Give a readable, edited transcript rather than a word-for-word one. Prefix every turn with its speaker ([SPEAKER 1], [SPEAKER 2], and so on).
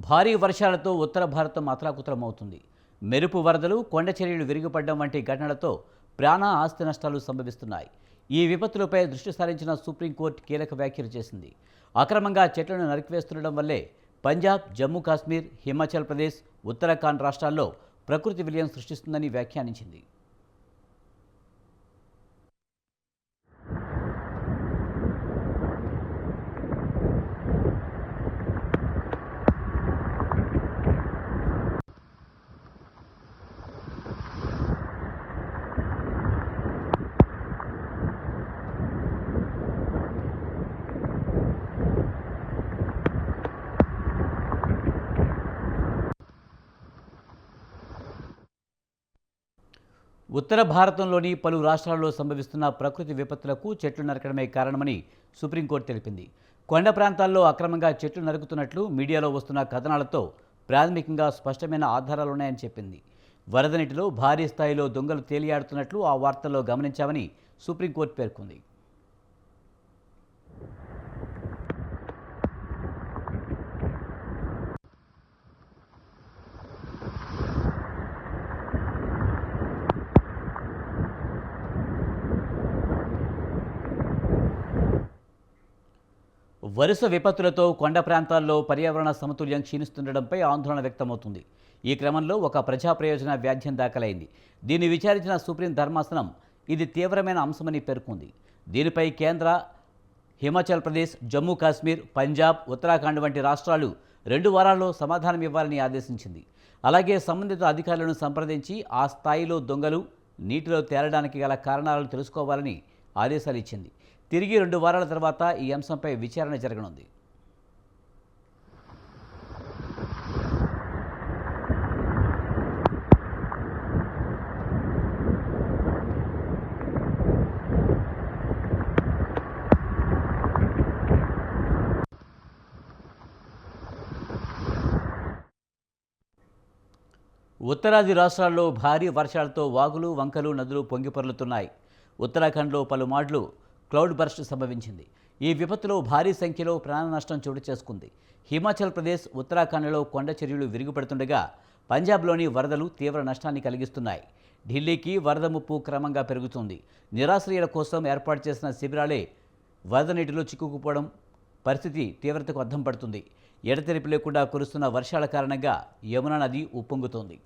[SPEAKER 1] భారీ వర్షాలతో ఉత్తర భారతం అతలాకుతలమవుతుంది. మెరుపు వరదలు, కొండ చర్యలు విరిగిపడడం వంటి ఘటనలతో ప్రాణ ఆస్తి నష్టాలు సంభవిస్తున్నాయి. ఈ విపత్తులపై దృష్టి సారించిన సుప్రీంకోర్టు కీలక వ్యాఖ్యలు చేసింది. అక్రమంగా చెట్లను నరికివేస్తుండడం వల్లే పంజాబ్, జమ్మూ కాశ్మీర్, హిమాచల్ ప్రదేశ్, ఉత్తరాఖండ్ రాష్ట్రాల్లో ప్రకృతి విలయం సృష్టిస్తుందని వ్యాఖ్యానించింది. ఉత్తర భారతంలోని పలు రాష్ట్రాల్లో సంభవిస్తున్న ప్రకృతి విపత్తులకు చెట్లు నరకడమే కారణమని సుప్రీంకోర్టు తెలిపింది. కొండ ప్రాంతాల్లో అక్రమంగా చెట్లు నరుకుతున్నట్లు మీడియాలో వస్తున్న కథనాలతో ప్రాథమికంగా స్పష్టమైన ఆధారాలున్నాయని చెప్పింది. వరద నీటిలో భారీ స్థాయిలో దొంగలు తేలియాడుతున్నట్లు ఆ వార్తల్లో గమనించామని సుప్రీంకోర్టు పేర్కొంది. వరుస విపత్తులతో కొండ ప్రాంతాల్లో పర్యావరణ సమతుల్యం క్షీణిస్తుండడంపై ఆందోళన వ్యక్తమవుతుంది. ఈ క్రమంలో ఒక ప్రజా ప్రయోజన వ్యాజ్యం దాఖలైంది. దీన్ని విచారించిన సుప్రీం ధర్మాసనం ఇది తీవ్రమైన అంశమని పేర్కొంది. దీనిపై కేంద్ర, హిమాచల్ ప్రదేశ్, జమ్మూ కాశ్మీర్, పంజాబ్, ఉత్తరాఖండ్ వంటి రాష్ట్రాలు 2 వారాల్లో సమాధానం ఇవ్వాలని ఆదేశించింది. అలాగే సంబంధిత అధికారులను సంప్రదించి ఆ స్థాయిలో దొంగలు నీటిలో తేలడానికి గల కారణాలను తెలుసుకోవాలని ఆదేశాలు ఇచ్చింది. తిరిగి 2 వారాల తర్వాత ఈ అంశంపై విచారణ జరగనుంది. ఉత్తరాది రాష్ట్రాల్లో భారీ వర్షాలతో వాగులు, వంకలు, నదులు పొంగిపొర్లుతున్నాయి. ఉత్తరాఖండ్లో పలుమార్లు క్లౌడ్ బర్స్ట్ సంభవించింది. ఈ విపత్తులో భారీ సంఖ్యలో ప్రాణ నష్టం చోటు చేసుకుంది. హిమాచల్ ప్రదేశ్, ఉత్తరాఖండ్లో కొండ చర్యలు విరుగుపడుతుండగా పంజాబ్లోని వరదలు తీవ్ర నష్టాన్ని కలిగిస్తున్నాయి. ఢిల్లీకి వరద ముప్పు క్రమంగా పెరుగుతుంది. నిరాశ్రయుల కోసం ఏర్పాటు చేసిన శిబిరాలే వరద నీటిలో చిక్కుకుపోవడం పరిస్థితి తీవ్రతకు అద్దం పడుతుంది. ఎడతెరిపి లేకుండా కురుస్తున్న వర్షాల కారణంగా యమునా నది ఉప్పొంగుతోంది.